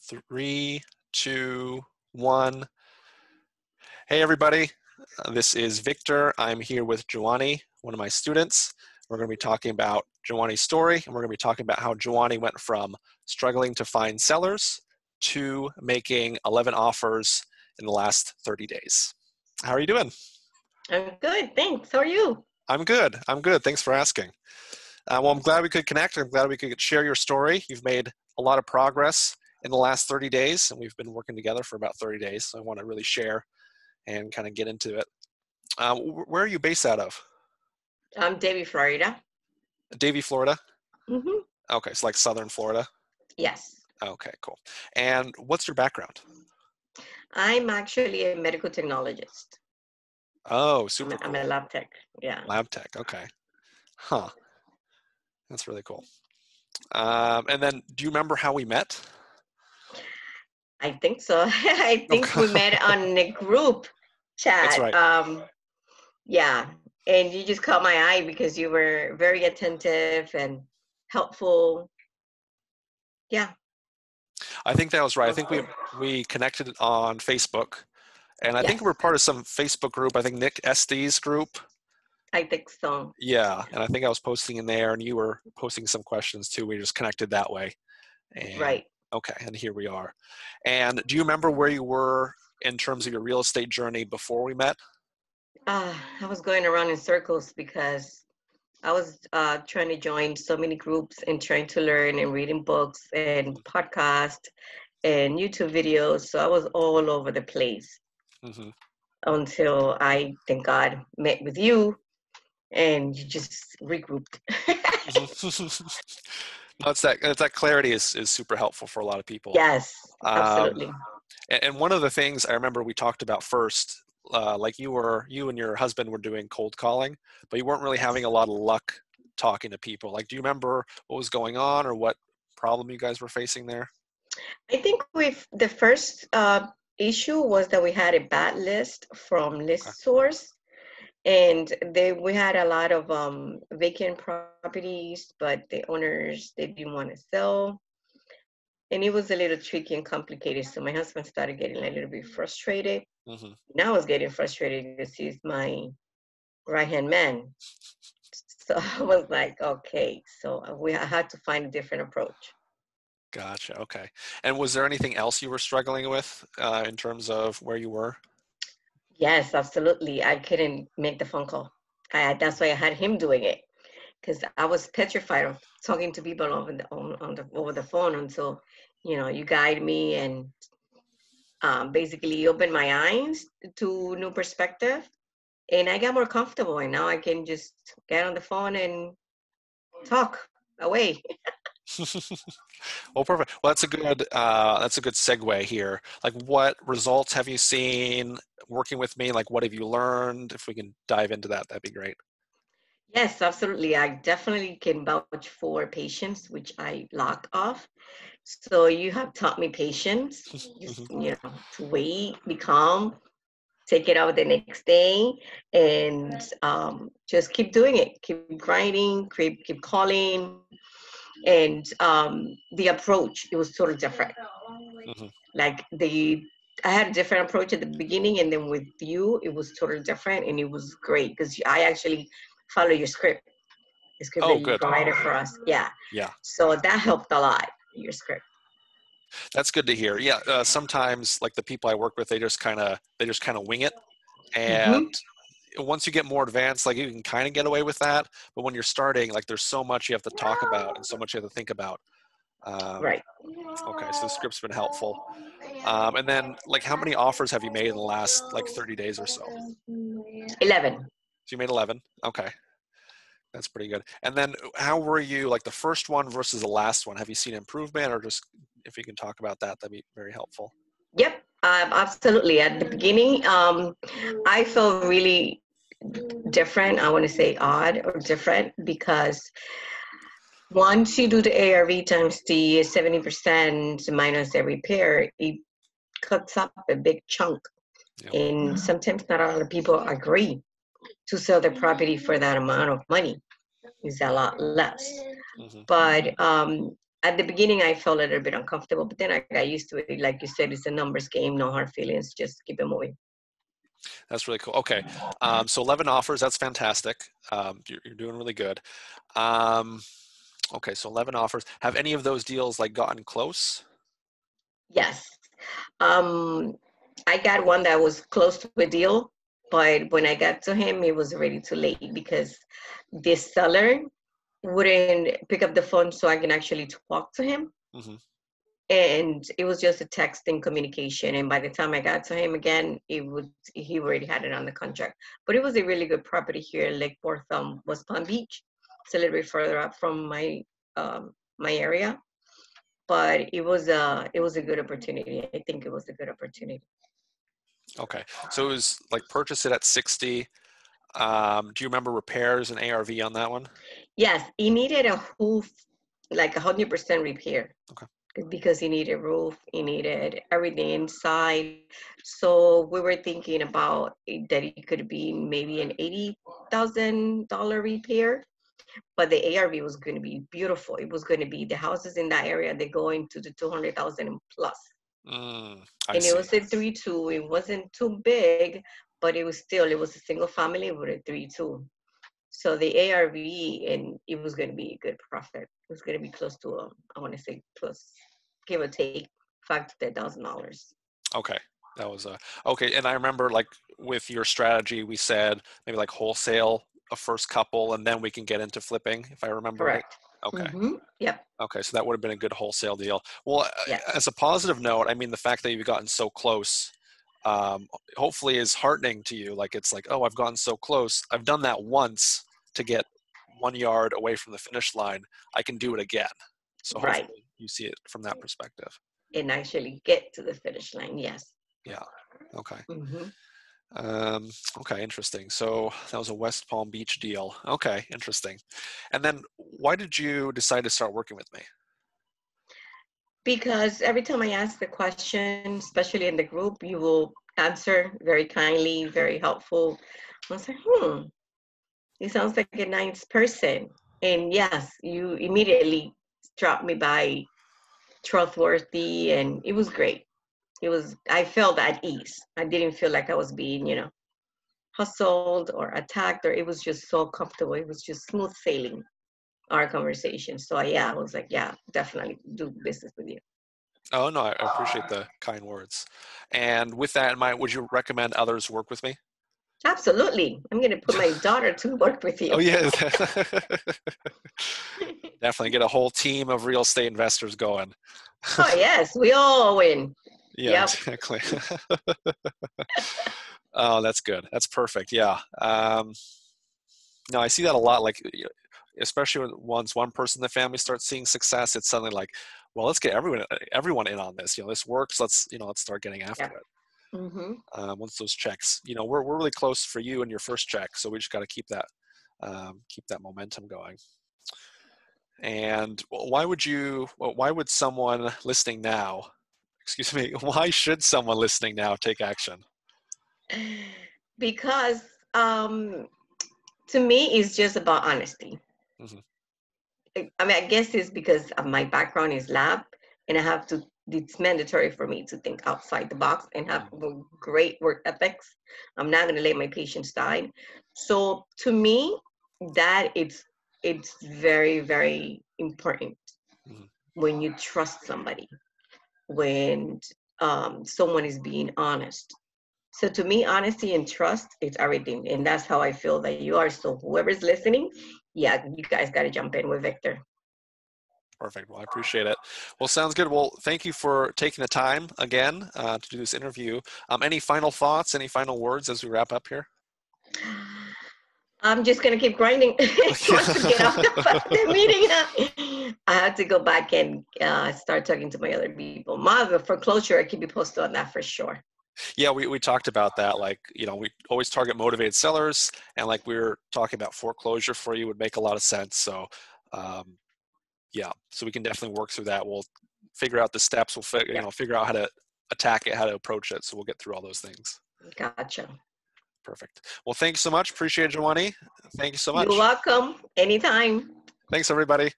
Three, two, one. Hey, everybody. This is Victor. I'm here with Johanny, one of my students. We're going to be talking about Johanny's story, and we're going to be talking about how Johanny went from struggling to find sellers to making 11 offers in the last 30 days. How are you doing? I'm good, thanks. How are you? I'm good. I'm good. Thanks for asking. Well, I'm glad we could connect. I'm glad we could share your story. You've made a lot of progress in the last 30 days, and we've been working together for about 30 days. So I want to really share and kind of get into it. Where are you based out of? Davie, Florida. Davie, Florida? Mm-hmm. Okay, so like Southern Florida? Yes. Okay, cool. And what's your background? I'm actually a medical technologist. Oh, super cool. I'm a lab tech, yeah. Lab tech, okay. Huh. That's really cool. And then, do you remember how we met? I think so. I think we met on a group chat. That's right. Yeah, and you just caught my eye because you were very attentive and helpful. Yeah. I think that was right. I think we connected on Facebook, and I think we're part of some Facebook group. I think Nick Estes group. I think so. Yeah, and I think I was posting in there, and you were posting some questions too. We just connected that way. And, right. Okay, and here we are. And do you remember where you were in terms of your real estate journey before we met? I was going around in circles because I was trying to join so many groups and trying to learn and reading books and podcasts and YouTube videos. So I was all over the place until I, thank God, met with you and you just regrouped. No, it's that clarity is super helpful for a lot of people. Yes, absolutely. And one of the things I remember we talked about first, like you and your husband were doing cold calling, but you weren't really having a lot of luck talking to people. Like, do you remember what was going on or what problem you guys were facing there? I think the first issue was that we had a bad list from list source. And we had a lot of vacant properties, but the owners, they didn't want to sell. And it was a little tricky and complicated. So my husband started getting a little bit frustrated. Now I was getting frustrated because he's my right-hand man. So I was like, okay, so I had to find a different approach. Gotcha, okay. And was there anything else you were struggling with in terms of where you were? Yes, absolutely. I couldn't make the phone call. That's why I had him doing it, because I was petrified of talking to people over the phone until, you guide me and basically open my eyes to new perspective, and I got more comfortable. And now I can just get on the phone and talk away. Well, perfect. Well, that's a good segue here. Like, what results have you seen working with me? Like, what have you learned? If we can dive into that, that'd be great. Yes, absolutely. I definitely can vouch for patience, which I lack of. So you have taught me patience, just, to wait, be calm, take it out the next day, and just keep doing it, keep grinding, keep calling. And the approach, it was totally different. Like I had a different approach at the beginning, and then with you, it was totally different, and it was great because I actually follow your script, the script that you provided for us. Yeah. So that helped a lot, your script. That's good to hear. Yeah, sometimes like the people I work with, they just kind of wing it, and once you get more advanced, like you can kind of get away with that. But when you're starting, like there's so much you have to talk about and so much you have to think about. Right. Okay, so the script's been helpful. And then, like, how many offers have you made in the last like 30 days or so? 11. So you made 11. Okay. That's pretty good. And then how were you, like the first one versus the last one? Have you seen improvement, or just if you can talk about that, that'd be very helpful. Yep, absolutely. At the beginning, I felt really different. I want to say odd or different because once you do the ARV times the 70% minus the repair, it cuts up a big chunk. And sometimes not a lot of people agree to sell the property for that amount of money. It's a lot less. But at the beginning, I felt a little bit uncomfortable, but then I got used to it. Like you said, it's a numbers game, no hard feelings, just keep it moving. That's really cool. Okay. So 11 offers, that's fantastic. You're doing really good. Okay, so 11 offers. Have any of those deals like gotten close? Yes. I got one that was close to a deal, but when I got to him, it was already too late because this seller wouldn't pick up the phone so I can actually talk to him. Mm-hmm. And it was just a texting communication. And by the time I got to him again, he already had it on the contract. But it was a really good property here in Lake Worth, West Palm Beach. It's a little bit further up from my area. But it was a good opportunity. I think it was a good opportunity. Okay, so it was like purchase it at 60. Do you remember repairs and ARV on that one? Yes, he needed a roof, like 100% repair. Okay. Because he needed roof, he needed everything inside. So we were thinking about that it could be maybe an $80,000 repair, but the ARV was going to be beautiful. It was going to be the houses in that area, they go into the 200,000 plus. I And see. it was a 3-2. It wasn't too big, but it was a single family with a 3-2. So the ARV, and it was going to be a good profit. It was going to be close to, I want to say plus, give or take, $5,000 to $10,000. Okay, that was okay. And I remember like with your strategy, we said maybe like wholesale a first couple, and then we can get into flipping, if I remember right. Correct. Okay. Mm-hmm. Yep. Okay, so that would have been a good wholesale deal. Well, Yes. as a positive note, I mean, the fact that you've gotten so close, hopefully is heartening to you. Like, it's like, oh, I've gotten so close. I've done that once to get 1 yard away from the finish line. I can do it again. So Right. hopefully you see it from that perspective. And actually get to the finish line. Yes. Yeah. Okay. Mm-hmm. Okay, interesting. So that was a West Palm Beach deal. Okay, interesting. And then why did you decide to start working with me? Because every time I ask the question, especially in the group, you will answer very kindly, very helpful. I was like, he sounds like a nice person. And yes, you immediately dropped me by trustworthy, and it was great. I felt at ease. I didn't feel like I was being, hustled or attacked, or it was just so comfortable. It was just smooth sailing, our conversation. So I was like, yeah, definitely do business with you. Oh, no, I appreciate the kind words. And with that in mind, would you recommend others work with me? Absolutely. I'm going to put my daughter to work with you. Oh, yeah. Definitely get a whole team of real estate investors going. Oh, yes. We all win. Yeah, Yep. exactly. Oh, that's good. That's perfect. Yeah. No, I see that a lot. Like, especially when once one person in the family starts seeing success, it's suddenly like, well, let's get everyone in on this. This works. Let's start getting after it. Mm-hmm. Once those checks, we're really close for you and your first check, so we just got to keep that momentum going. And why would someone listening now, excuse me, why should someone listening now take action? Because to me, it's just about honesty. Mm-hmm. I mean, I guess it's because of my background is lab, and it's mandatory for me to think outside the box and have great work ethics. I'm not going to let my patients die. So to me, that it's very, very important when you trust somebody, when someone is being honest. So to me, honesty and trust is everything. And that's how I feel that you are. So whoever's listening, yeah, you guys got to jump in with Victor. Perfect. Well, I appreciate it. Well, sounds good. Well, thank you for taking the time again to do this interview. Any final thoughts, any final words as we wrap up here? I'm just going to keep grinding. Once we get off the meeting, I have to go back and start talking to my other people. My foreclosure, I can be posted on that for sure. Yeah, we talked about that. Like, we always target motivated sellers, and like we were talking about foreclosure for you would make a lot of sense. So, yeah, so we can definitely work through that. We'll figure out the steps. We'll figure out how to attack it, how to approach it. So we'll get through all those things. Gotcha. Perfect. Well, thanks so much. Appreciate it, Johanny. Thank you so much. You're welcome. Anytime. Thanks, everybody.